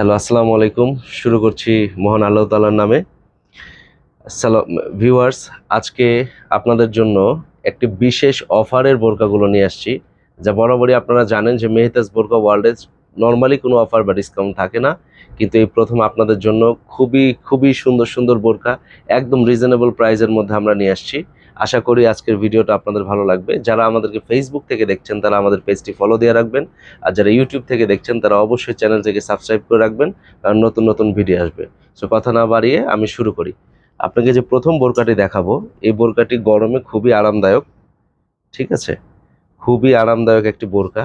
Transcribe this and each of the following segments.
Hello, আসসালামু আলাইকুম। শুরু করছি মহান আল্লাহ তাআলার নামে। সালাম ভিউয়ার্স, আজকে আপনাদের জন্য একটি বিশেষ অফারের বোরকাগুলো নিয়ে আসছি। যা বরাবরই আপনারা জানেন যে মেহতাজ বোরকা ওয়ার্ল্ডে নরমালি কোনো অফার বা ডিসকাউন্ট থাকে না। কিন্তু এই প্রথম আপনাদের জন্য খুবই সুন্দর সুন্দর বোরকা একদম রিজনেবল প্রাইসের মধ্যে আমরা নিয়ে আসছি। আশা করি আজকের ভিডিওটা আপনাদের ভালো লাগবে। যারা আমাদেরকে ফেসবুক থেকে দেখছেন তারা আমাদের পেজটি ফলো দিয়ে রাখবেন। আর যারা ইউটিউব থেকে দেখছেন তারা অবশ্যই চ্যানেলটিকে সাবস্ক্রাইব করে রাখবেন, কারণ নতুন নতুন ভিডিও আসবে। সো কথা না বাড়িয়ে আমি শুরু করি। আপনাকে যে প্রথম বোরকাটি দেখাবো, এই বোরকাটি গরমে খুবই আরামদায়ক। ঠিক আছে, খুবই আরামদায়ক একটি বোরকা।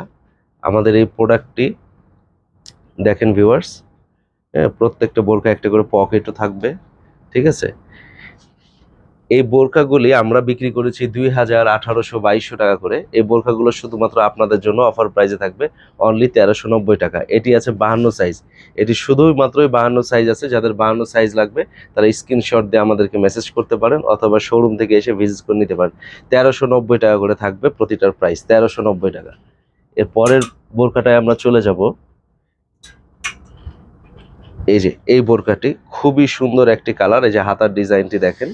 আমাদের এই প্রোডাক্টটি দেখেন ভিউয়ার্স, প্রত্যেকটা বোরকা একটা করে পকেটও থাকবে। ঠিক আছে, এই বোরকাগুলি আমরা বিক্রি করেছি 2000, 1800, 2200 টাকা করে। এই বোরকাগুলো শুধুমাত্র আপনাদের জন্য অফার প্রাইসে থাকবে অনলি 1390 টাকা। এটি আছে 52 সাইজ। এটি শুধুমাত্রই 52 সাইজ আছে। যাদের 52 সাইজ লাগবে তারা স্ক্রিনশট দিয়ে আমাদেরকে মেসেজ করতে পারেন, অথবা শোরুম থেকে এসে ভিজিট করে নিতে পারেন। 1390 টাকা করে থাকবে প্রতিটার প্রাইস, 1390 টাকা। এর পরের বোরকাটায় আমরা চলে যাব। এই যে এই বোরকাটি খুবই সুন্দর একটি কালার। এই যে হাতার ডিজাইনটি দেখেন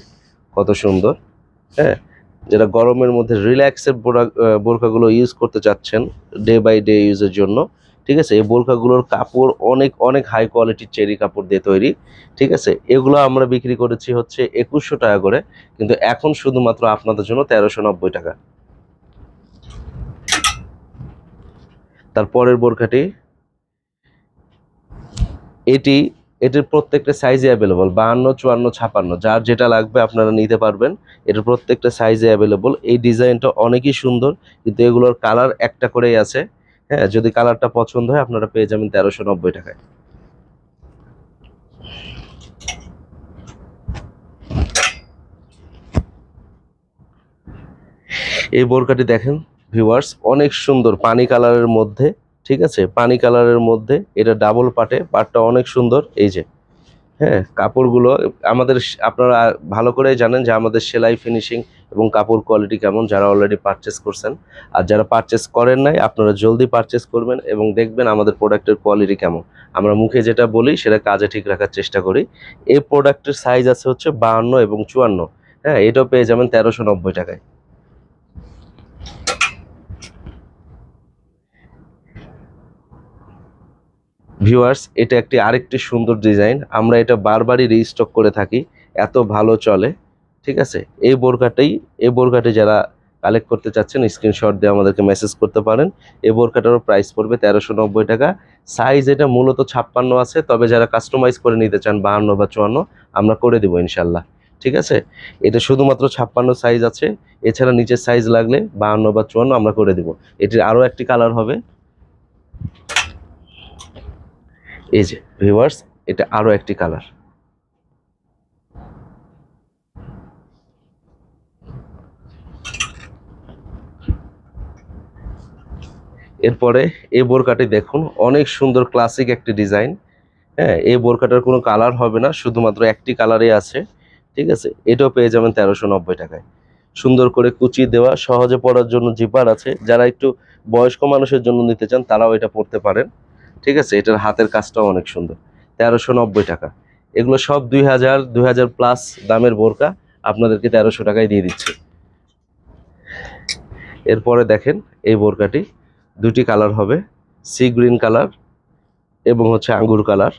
কত সুন্দর। হ্যাঁ, যারা গরমের মধ্যে রিল্যাক্সের বোরকাগুলো ইউজ করতে চাচ্ছেন ডে বাই ডে ইউজের জন্য, ঠিক আছে, এই বোরকাগুলোর কাপড় অনেক অনেক হাই কোয়ালিটির চেরি কাপড় দিয়ে তৈরি। ঠিক আছে, এগুলো আমরা বিক্রি করেছি হচ্ছে 2100 টাকা করে, কিন্তু এখন শুধুমাত্র আপনাদের জন্য 1390 টাকা। তারপরের বোরকাটি, এটির প্রত্যেকটা সাইজে অ্যাভেলেবল, 52, 54, 56, যার যেটা লাগবে আপনারা নিতে পারবেন। এটার প্রত্যেকটা সাইজে অ্যাভেলেবল। এই ডিজাইনটা অনেকই সুন্দর, কিন্তু এগুলোর কালার একটা করেই আছে। হ্যাঁ, যদি কালারটা পছন্দ হয় আপনারা পেয়ে যাবেন 1390 টাকায়। এই বোরকাটি দেখেন ভিউয়ার্স, অনেক সুন্দর পানি কালারের মধ্যে। ঠিক আছে, পানি কালারের মধ্যে এটা ডাবল পাটটা অনেক সুন্দর। এই যে, হ্যাঁ, কাপড়গুলো আমাদের আপনারা ভালো করে জানেন যে আমাদের সেলাই ফিনিশিং এবং কাপড় কোয়ালিটি কেমন, যারা অলরেডি পারচেস করছেন। আর যারা পারচেস করেন নাই আপনারা জলদি পারচেস করবেন এবং দেখবেন আমাদের প্রোডাক্টের কোয়ালিটি কেমন। আমরা মুখে যেটা বলি সেটা কাজে ঠিক রাখার চেষ্টা করি। এই প্রোডাক্টের সাইজ আছে হচ্ছে 52 এবং 54। হ্যাঁ, এটাও পেয়ে যাবেন 1390 টাকায়। ভিউয়ার্স, এটা আরেকটি সুন্দর ডিজাইন। আমরা এটা বারবারই রিস্টক করে থাকি, এত ভালো চলে। ঠিক আছে, এই বোরকাটি যারা কালেক্ট করতে চাচ্ছেন স্ক্রিনশট দিয়ে আমাদেরকে মেসেজ করতে পারেন। এই বোরকাটারও প্রাইস পড়বে 1390 টাকা। সাইজ এটা মূলত 56 আছে, তবে যারা কাস্টমাইজ করে নিতে চান 52 বা 54, আমরা করে দেবো ইনশাল্লাহ। ঠিক আছে, এটা শুধুমাত্র 56 সাইজ আছে। এছাড়া নিচের সাইজ লাগলে 52 বা 54 আমরা করে দেবো। এটির আরও একটি কালার হবে। এই যে ভিউয়ার্স, এটা আরো একটি কালার। এরপরে এই বোরকাটি দেখুন, অনেক সুন্দর ক্লাসিক একটি ডিজাইন। হ্যাঁ, এই বোরকাটার কোনো কালার হবে না, শুধুমাত্র একটি কালারই আছে। ঠিক আছে, এটাও পেয়ে যাবেন 1390 টাকায়। সুন্দর করে কুচি দেওয়া, সহজে পরার জন্য জিপার আছে। যারা একটু বয়স্ক মানুষের জন্য নিতে চান তারাও এটা পরতে পারেন। ঠিক আছে, এটার হাতের কাজটাও অনেক সুন্দর। 1390 টাকা। এগুলো সব 2000, 2000 প্লাস দামের বোরকা আপনাদেরকে 1300 টাকায় দিয়ে দিচ্ছে। এরপরে দেখেন এই বোরকাটি দুটি কালার হবে, সি গ্রিন কালার এবং হচ্ছে আঙ্গুর কালার।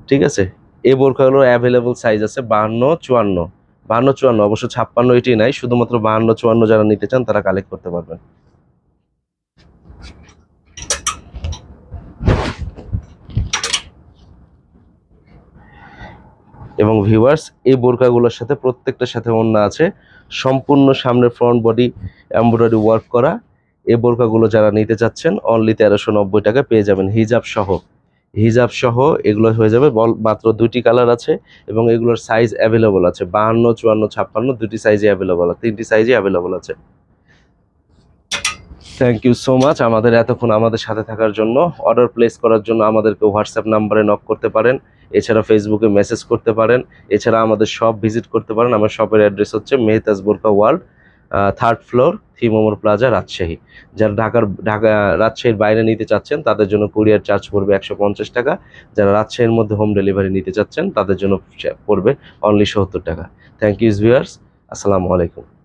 ঠিক আছে, এই বোরকাগুলোর অ্যাভেলেবল সাইজ আছে 52, 54। 52, 54, অবশ্য 56 এটি নাই, শুধুমাত্র 52, 54 যারা নিতে চান তারা কালেক্ট করতে পারবেন। এবং ভিউয়ার্স, এই বোরকাগুলোর সাথে প্রত্যেকটার সাথে ওড়না আছে, সম্পূর্ণ সামনের ফ্রন্ট বডি এমব্রয়ডারি ওয়ার্ক করা। এই বোরকাগুলো যারা নিতে চাচ্ছেন অনলি 1390 টাকা পেয়ে যাবেন হিজাব সহ। হিজাব সহ এগুলো হয়ে যাবে। মাত্র দুটি কালার আছে এবং এগুলোর সাইজ অ্যাভেলেবল আছে 52, 54, 56, দুটি সাইজে অ্যাভেলেবল, তিনটি সাইজে অ্যাভেলেবল আছে। থ্যাংক ইউ সো মাচ আমাদের এতক্ষণ আমাদের সাথে থাকার জন্য। অর্ডার প্লেস করার জন্য আমাদেরকে হোয়াটসঅ্যাপ নাম্বারে নক করতে পারেন, এছাড়া ফেসবুকে মেসেজ করতে পারেন, এছাড়া আমাদের শপ ভিজিট করতে পারেন। আমার শপের অ্যাড্রেস হচ্ছে Mehtaj Borka world, third floor থিমোমোর প্লাজা, রাজশাহী। যারা ঢাকা রাজশাহীর বাইরে নিতে চাচ্ছেন তাদের জন্য কুরিয়ার চার্জ পড়বে 150 টাকা। যারা রাজশাহীর মধ্যে হোম ডেলিভারি নিতে চাচ্ছেন তাদের জন্য পড়বে অনলি 70 টাকা। থ্যাংক ইউ ভিউয়ার্স, আসসালামু আলাইকুম।